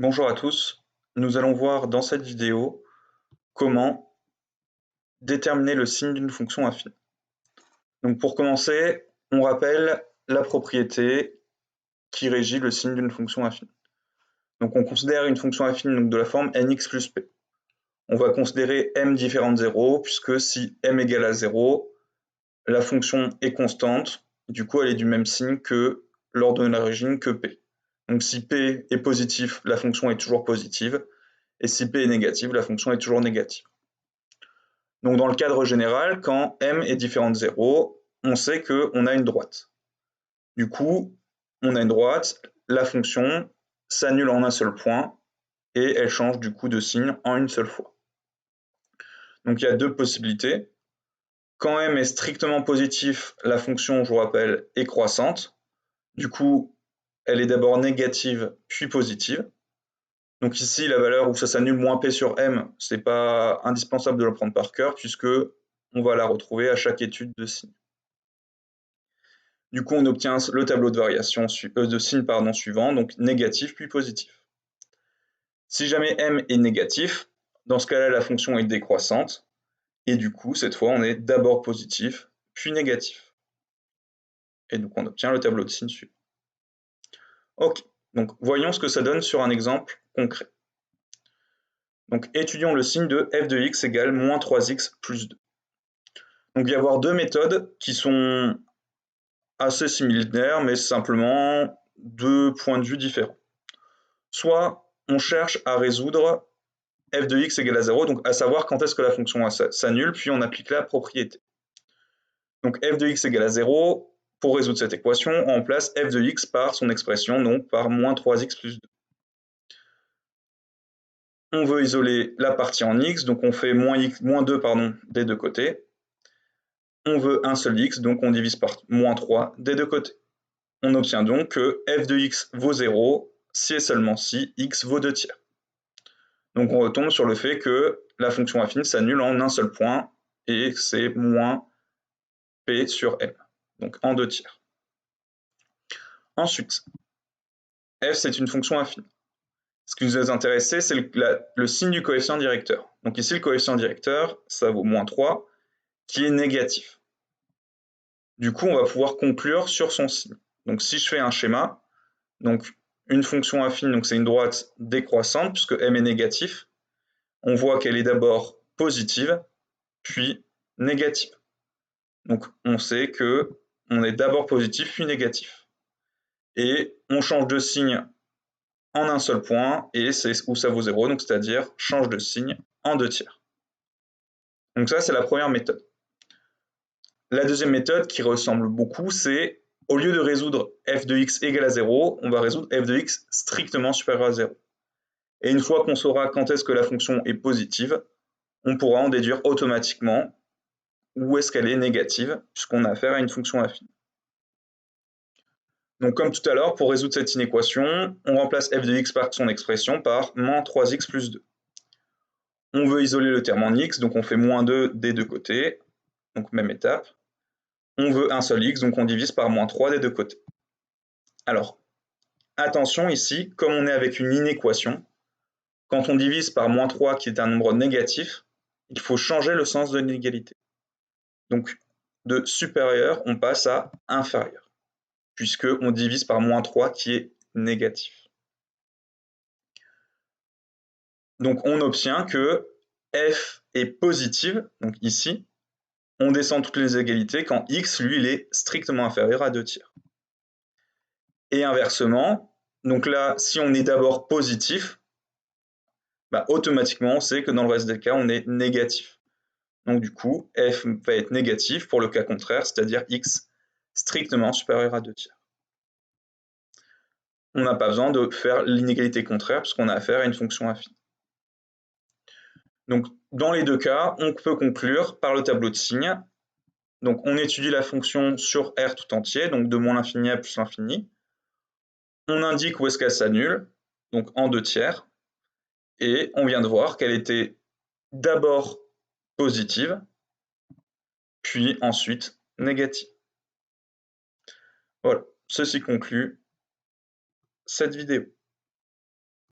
Bonjour à tous, nous allons voir dans cette vidéo comment déterminer le signe d'une fonction affine. Donc pour commencer, on rappelle la propriété qui régit le signe d'une fonction affine. Donc on considère une fonction affine donc de la forme nx plus p. On va considérer m différent de 0 puisque si m égale à 0, la fonction est constante, du coup elle est du même signe que l'ordre de l'origine que p. Donc si p est positif, la fonction est toujours positive, et si p est négative, la fonction est toujours négative. Donc dans le cadre général, quand m est différent de 0, on sait qu'on a une droite. Du coup, on a une droite, la fonction s'annule en un seul point, et elle change du coup de signe en une seule fois. Donc il y a deux possibilités. Quand m est strictement positif, la fonction, je vous rappelle, est croissante. Du coup, elle est d'abord négative, puis positive. Donc ici, la valeur où ça s'annule moins p sur m, c'est pas indispensable de la prendre par cœur, puisque on va la retrouver à chaque étude de signe. Du coup, on obtient le tableau de variation de signe suivant, donc négatif puis positif. Si jamais m est négatif, dans ce cas-là, la fonction est décroissante, et du coup, cette fois, on est d'abord positif, puis négatif. Et donc, on obtient le tableau de signe suivant. Ok, donc voyons ce que ça donne sur un exemple concret. Donc, étudions le signe de f de x égale moins 3x plus 2. Donc, il va y avoir deux méthodes qui sont assez similaires, mais simplement deux points de vue différents. Soit on cherche à résoudre f de x égale à 0, donc à savoir quand est-ce que la fonction s'annule, puis on applique la propriété. Donc f de x égale à 0, pour résoudre cette équation, on remplace f de x par son expression, donc par moins 3x plus 2. On veut isoler la partie en x, donc on fait moins 2 des deux côtés. On veut un seul x, donc on divise par moins 3 des deux côtés. On obtient donc que f de x vaut 0 si et seulement si x vaut 2 tiers. Donc on retombe sur le fait que la fonction affine s'annule en un seul point, et c'est moins p sur m, donc en 2 tiers. Ensuite, f c'est une fonction affine. Ce qui nous a intéressé, c'est le signe du coefficient directeur. Donc ici, le coefficient directeur, ça vaut moins 3, qui est négatif. Du coup, on va pouvoir conclure sur son signe. Donc si je fais un schéma, donc une fonction affine, donc c'est une droite décroissante, puisque m est négatif, on voit qu'elle est d'abord positive, puis négative. Donc on sait que on est d'abord positif, puis négatif. Et on change de signe en un seul point, et c'est où ça vaut 0, donc c'est-à-dire change de signe en 2 tiers. Donc ça, c'est la première méthode. La deuxième méthode, qui ressemble beaucoup, c'est au lieu de résoudre f de x égale à 0, on va résoudre f de x strictement supérieur à 0. Et une fois qu'on saura quand est-ce que la fonction est positive, on pourra en déduire automatiquement où est-ce qu'elle est négative, puisqu'on a affaire à une fonction affine. Donc comme tout à l'heure, pour résoudre cette inéquation, on remplace f de x par son expression par moins 3x plus 2. On veut isoler le terme en x, donc on fait moins 2 des deux côtés, donc même étape. On veut un seul x, donc on divise par moins 3 des deux côtés. Alors, attention ici, comme on est avec une inéquation, quand on divise par moins 3 qui est un nombre négatif, il faut changer le sens de l'inégalité. Donc de supérieur, on passe à inférieur, puisqu'on divise par moins 3 qui est négatif. Donc on obtient que f est positive, donc ici, on descend toutes les égalités quand x, lui, il est strictement inférieur à 2 tiers. Et inversement, donc là, si on est d'abord positif, automatiquement, on sait que dans le reste des cas, on est négatif. Donc du coup, f va être négatif pour le cas contraire, c'est-à-dire x strictement supérieur à 2 tiers. On n'a pas besoin de faire l'inégalité contraire puisqu'on a affaire à une fonction affine. Donc dans les deux cas, on peut conclure par le tableau de signes. Donc on étudie la fonction sur R tout entier, donc de moins l'infini à plus l'infini. On indique où est-ce qu'elle s'annule, donc en 2 tiers. Et on vient de voir qu'elle était d'abord positive, puis ensuite négative. Voilà, ceci conclut cette vidéo.